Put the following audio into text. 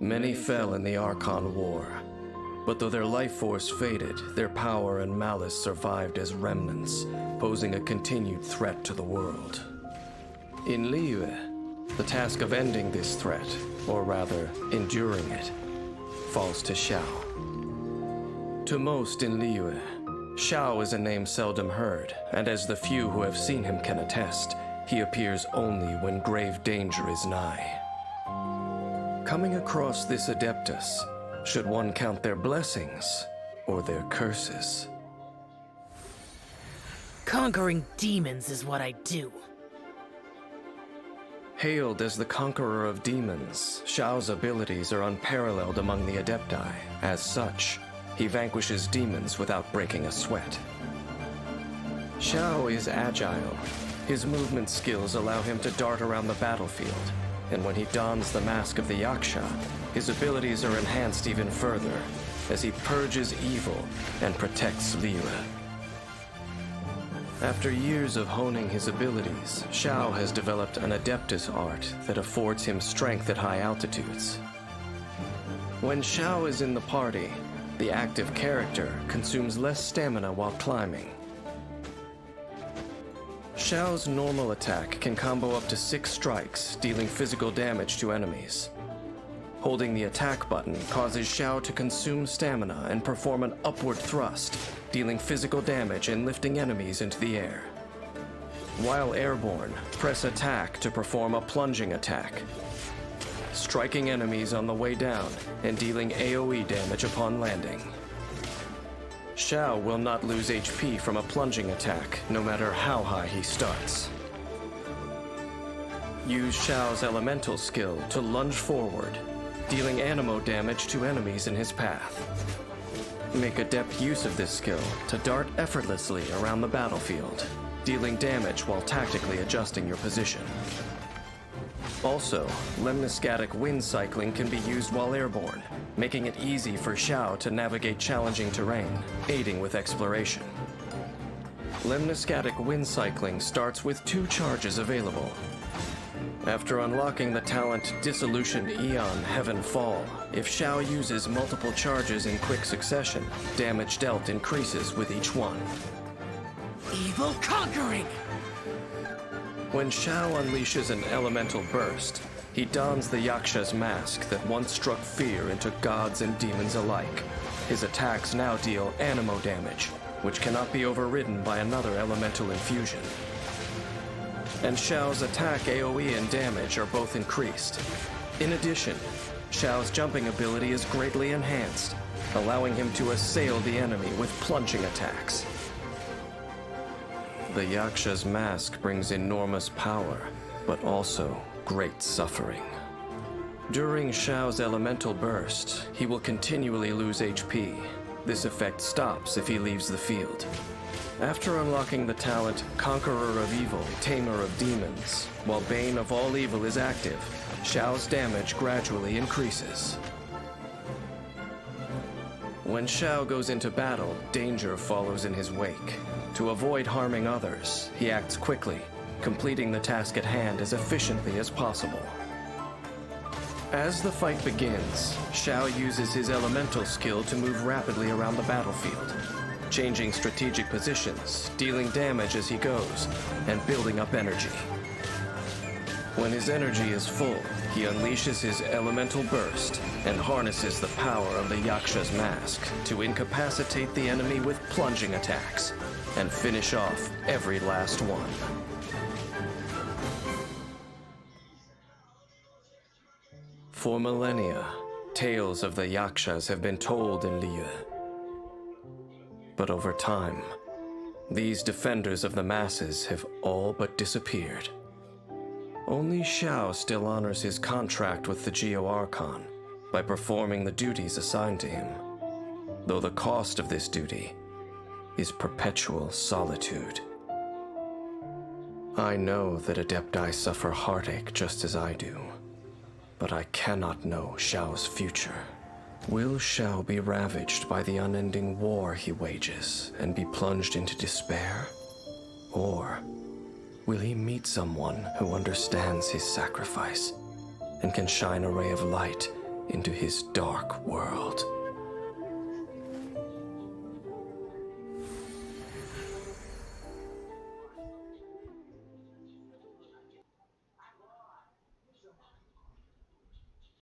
Many fell in the Arconte War, but though their life force faded, their power and malice survived as remnants, posing a continued threat to the world. In Liyue, the task of ending this threat, or rather, enduring it, falls to Xiao. To most in Liyue, Xiao is a name seldom heard, and as the few who have seen him can attest, he appears only when grave danger is nigh. Coming across this adeptus, should one count their blessings or their curses? Conquering demons is what I do. Hailed as the conqueror of demons, Xiao's abilities are unparalleled among the adepti. As such, he vanquishes demons without breaking a sweat. Xiao is agile. His movement skills allow him to dart around the battlefield, and when he dons the mask of the Yaksha, his abilities are enhanced even further, as he purges evil and protects Liyue. After years of honing his abilities, Xiao has developed an adeptus art that affords him strength at high altitudes. When Xiao is in the party, the active character consumes less stamina while climbing. Xiao's normal attack can combo up to 6 strikes, dealing physical damage to enemies. Holding the attack button causes Xiao to consume stamina and perform an upward thrust, dealing physical damage and lifting enemies into the air. While airborne, press attack to perform a plunging attack, striking enemies on the way down and dealing AoE damage upon landing. Xiao will not lose HP from a plunging attack, no matter how high he starts. Use Xiao's elemental skill to lunge forward, dealing anemo damage to enemies in his path. Make adept use of this skill to dart effortlessly around the battlefield, dealing damage while tactically adjusting your position. Also, lemniscatic wind cycling can be used while airborne, making it easy for Xiao to navigate challenging terrain, aiding with exploration. Lemniscatic wind cycling starts with 2 charges available. After unlocking the talent Dissolution Eon Heaven Fall, if Xiao uses multiple charges in quick succession, damage dealt increases with each one. Evil conquering! When Xiao unleashes an elemental burst, he dons the Yaksha's mask that once struck fear into gods and demons alike. His attacks now deal anemo damage, which cannot be overridden by another elemental infusion. And Xiao's attack AoE and damage are both increased. In addition, Xiao's jumping ability is greatly enhanced, allowing him to assail the enemy with plunging attacks. The Yaksha's mask brings enormous power, but also great suffering. During Xiao's elemental burst, he will continually lose HP. This effect stops if he leaves the field. After unlocking the talent Conqueror of Evil, Tamer of Demons, while Bane of All Evil is active, Xiao's damage gradually increases. When Xiao goes into battle, danger follows in his wake. To avoid harming others, he acts quickly, completing the task at hand as efficiently as possible. As the fight begins, Xiao uses his elemental skill to move rapidly around the battlefield, changing strategic positions, dealing damage as he goes, and building up energy. When his energy is full, he unleashes his elemental burst and harnesses the power of the Yaksha's mask to incapacitate the enemy with plunging attacks and finish off every last one. For millennia, tales of the Yakshas have been told in Liyue. But over time, these defenders of the masses have all but disappeared. Only Xiao still honors his contract with the Geo Archon by performing the duties assigned to him, though the cost of this duty is perpetual solitude. I know that Adepti suffer heartache just as I do, but I cannot know Xiao's future. Will Xiao be ravaged by the unending war he wages and be plunged into despair? Or will he meet someone who understands his sacrifice and can shine a ray of light into his dark world.